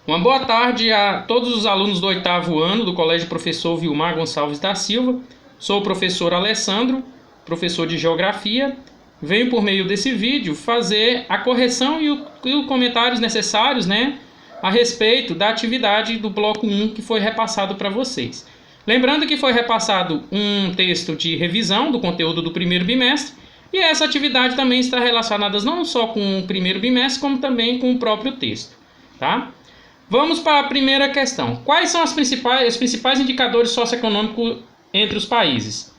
Uma boa tarde a todos os alunos do 8º ano do Colégio Professor Vilmar Gonçalves da Silva. Sou o professor Alessandro, professor de Geografia. Venho por meio desse vídeo fazer a correção e os comentários necessários, a respeito da atividade do bloco 1 que foi repassado para vocês. Lembrando que foi repassado um texto de revisão do conteúdo do primeiro bimestre e essa atividade também está relacionada não só com o primeiro bimestre, como também com o próprio texto, tá? Vamos para a primeira questão. Quais são os principais indicadores socioeconômicos entre os países?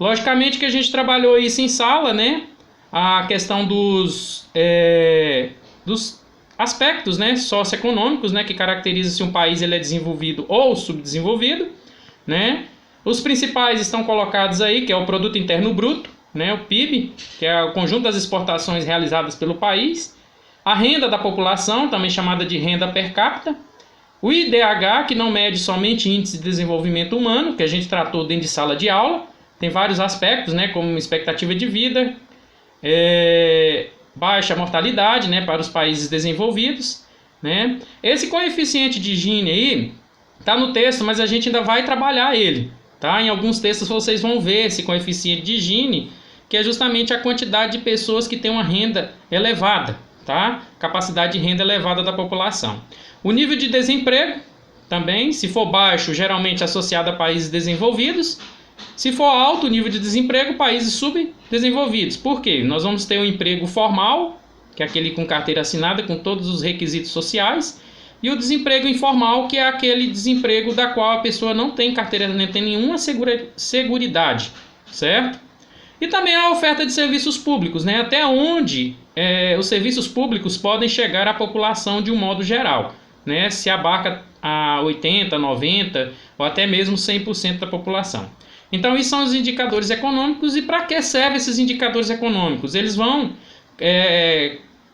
Logicamente que a gente trabalhou isso em sala, a questão dos aspectos, socioeconômicos, que caracterizam se um país ele é desenvolvido ou subdesenvolvido, Os principais estão colocados aí, que é o Produto Interno Bruto, o PIB, que é o conjunto das exportações realizadas pelo país, a renda da população, também chamada de renda per capita, o IDH, que não mede somente índice de desenvolvimento humano, que a gente tratou dentro de sala de aula, tem vários aspectos, como expectativa de vida, baixa mortalidade, para os países desenvolvidos, Esse coeficiente de Gini aí está no texto, mas a gente ainda vai trabalhar ele, tá? Em alguns textos vocês vão ver esse coeficiente de Gini, que é justamente a quantidade de pessoas que têm uma renda elevada, tá? Capacidade de renda elevada da população. O nível de desemprego também, se for baixo, geralmente associado a países desenvolvidos. Se for alto o nível de desemprego, países subdesenvolvidos. Por quê? Nós vamos ter um emprego formal, que é aquele com carteira assinada, com todos os requisitos sociais, e o desemprego informal, que é aquele desemprego da qual a pessoa não tem carteira, não tem nenhuma seguridade, certo? E também a oferta de serviços públicos, até onde os serviços públicos podem chegar à população de um modo geral, se abarca a 80%, 90% ou até mesmo 100% da população. Então, esses são os indicadores econômicos. E para que servem esses indicadores econômicos? Eles vão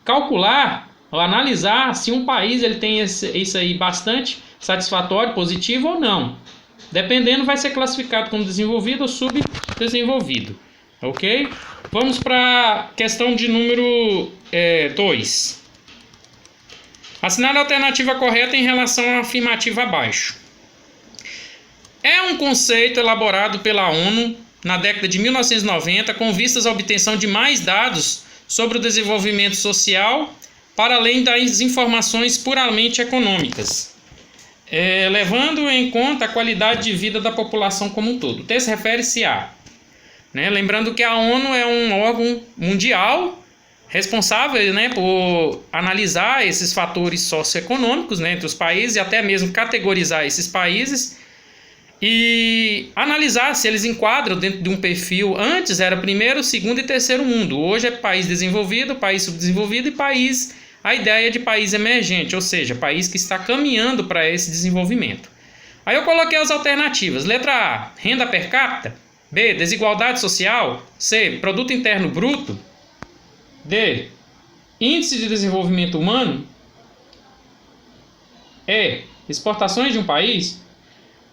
calcular ou analisar se um país ele tem isso aí bastante satisfatório, positivo ou não. Dependendo, vai ser classificado como desenvolvido ou subdesenvolvido. Ok? Vamos para a questão de número 2. Assinale a alternativa correta em relação à afirmativa abaixo. É um conceito elaborado pela ONU na década de 1990 com vistas à obtenção de mais dados sobre o desenvolvimento social para além das informações puramente econômicas, levando em conta a qualidade de vida da população como um todo. O texto refere-se a... Lembrando que a ONU é um órgão mundial responsável por analisar esses fatores socioeconômicos entre os países e até mesmo categorizar esses países e analisar se eles enquadram dentro de um perfil. Antes era primeiro, segundo e terceiro mundo. Hoje é país desenvolvido, país subdesenvolvido e a ideia de país emergente, ou seja, país que está caminhando para esse desenvolvimento. Aí eu coloquei as alternativas. Letra A, renda per capita. B, desigualdade social. C, produto interno bruto. D, índice de desenvolvimento humano. E, exportações de um país.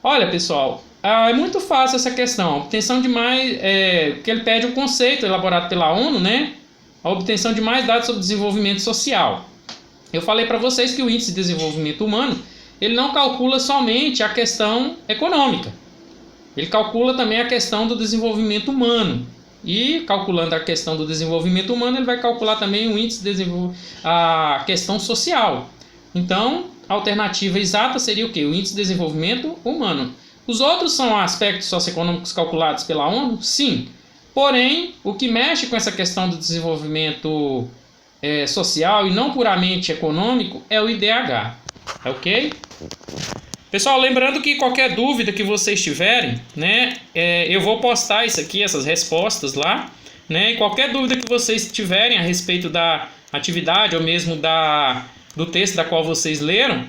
Olha, pessoal, é muito fácil essa questão. A obtenção de mais... que ele pede um conceito elaborado pela ONU, a obtenção de mais dados sobre desenvolvimento social. Eu falei para vocês que o índice de desenvolvimento humano ele não calcula somente a questão econômica. Ele calcula também a questão do desenvolvimento humano. E, calculando a questão do desenvolvimento humano, ele vai calcular também o índice de a questão social. Então, a alternativa exata seria o quê? O índice de desenvolvimento humano. Os outros são aspectos socioeconômicos calculados pela ONU? Sim. Porém, o que mexe com essa questão do desenvolvimento social e não puramente econômico é o IDH. Ok? Pessoal, lembrando que qualquer dúvida que vocês tiverem, eu vou postar isso aqui, essas respostas lá, E qualquer dúvida que vocês tiverem a respeito da atividade ou mesmo do texto da qual vocês leram,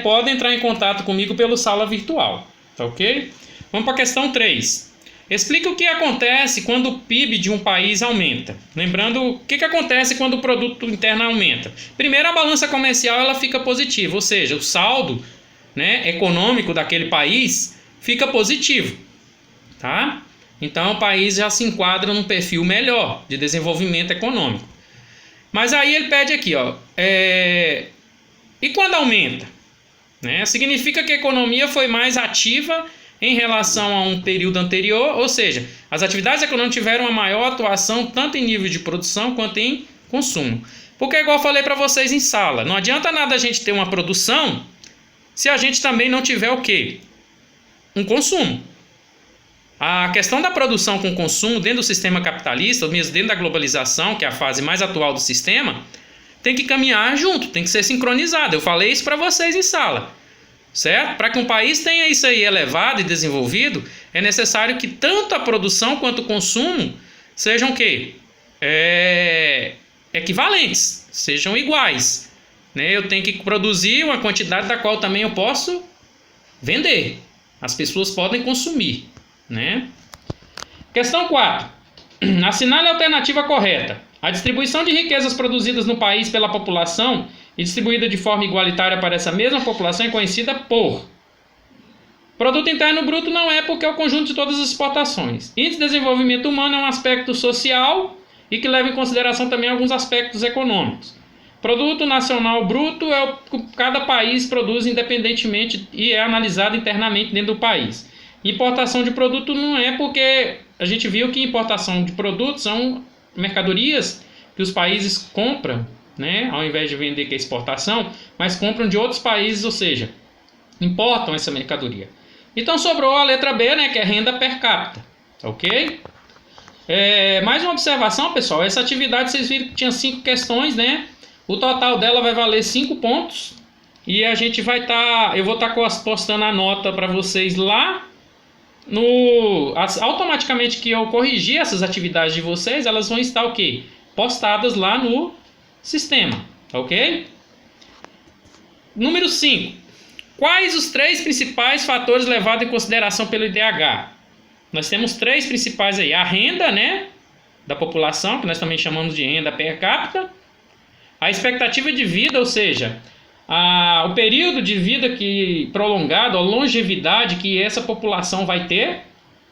podem entrar em contato comigo pelo sala virtual, tá ok? Vamos para a questão 3. Explica o que acontece quando o PIB de um país aumenta. Lembrando, o que acontece quando o produto interno aumenta? Primeiro, a balança comercial ela fica positiva, ou seja, o saldo econômico daquele país fica positivo, tá? Então o país já se enquadra num perfil melhor de desenvolvimento econômico. Mas aí ele pede aqui, e quando aumenta? né? Significa que a economia foi mais ativa em relação a um período anterior, ou seja, as atividades econômicas tiveram uma maior atuação tanto em nível de produção quanto em consumo. Porque, igual eu falei para vocês em sala, não adianta nada a gente ter uma produção se a gente também não tiver o quê? Um consumo. A questão da produção com consumo dentro do sistema capitalista, ou mesmo dentro da globalização, que é a fase mais atual do sistema, tem que caminhar junto, tem que ser sincronizado. Eu falei isso para vocês em sala. Certo? Para que um país tenha isso aí elevado e desenvolvido, é necessário que tanto a produção quanto o consumo sejam o quê? Equivalentes, sejam iguais. Né? Eu tenho que produzir uma quantidade da qual também eu posso vender. As pessoas podem consumir. Né? Questão 4. Assinale a alternativa correta. A distribuição de riquezas produzidas no país pela população e distribuída de forma igualitária para essa mesma população é conhecida por... Produto Interno Bruto não é, porque é o conjunto de todas as exportações. Índice de Desenvolvimento Humano é um aspecto social e que leva em consideração também alguns aspectos econômicos. Produto Nacional Bruto é o que cada país produz independentemente e é analisado internamente dentro do país. Importação de produto não é, porque a gente viu que importação de produtos são mercadorias que os países compram, né, ao invés de vender, que é exportação, mas compram de outros países, ou seja, importam essa mercadoria. Então sobrou a letra B, né, que é renda per capita, ok? Mais uma observação, pessoal, essa atividade vocês viram que tinha 5 questões, né? O total dela vai valer 5 pontos e a gente vai estar, eu vou estar postando a nota para vocês lá automaticamente que eu corrigir essas atividades de vocês, elas vão estar o quê? Postadas lá no sistema, ok? Número 5. Quais os 3 principais fatores levados em consideração pelo IDH? Nós temos 3 principais aí. A renda, né, da população, que nós também chamamos de renda per capita. A expectativa de vida, ou seja, o período de vida prolongado, a longevidade que essa população vai ter.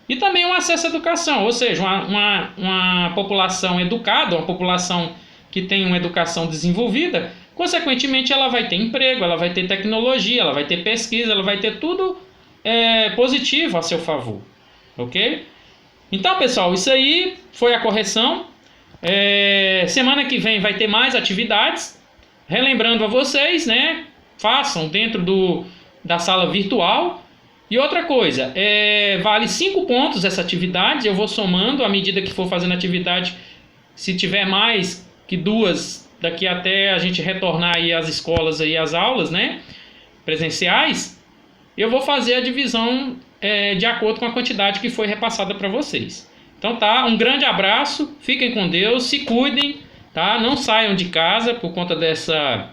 E também o acesso à educação, ou seja, uma população educada, uma população que tem uma educação desenvolvida, consequentemente ela vai ter emprego, ela vai ter tecnologia, ela vai ter pesquisa, ela vai ter tudo positivo a seu favor, ok? Então, pessoal, isso aí foi a correção. Semana que vem vai ter mais atividades. Relembrando a vocês, né, façam dentro da sala virtual. E outra coisa, vale 5 pontos essa atividade, eu vou somando à medida que for fazendo a atividade. Se tiver mais que 2, daqui até a gente retornar aí às escolas, aí às aulas, né, presenciais, eu vou fazer a divisão de acordo com a quantidade que foi repassada para vocês. Então tá, um grande abraço, fiquem com Deus, se cuidem, tá? Não saiam de casa por conta dessa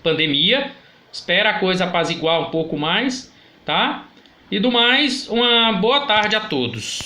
pandemia, espera a coisa apaziguar um pouco mais, tá? E do mais, uma boa tarde a todos.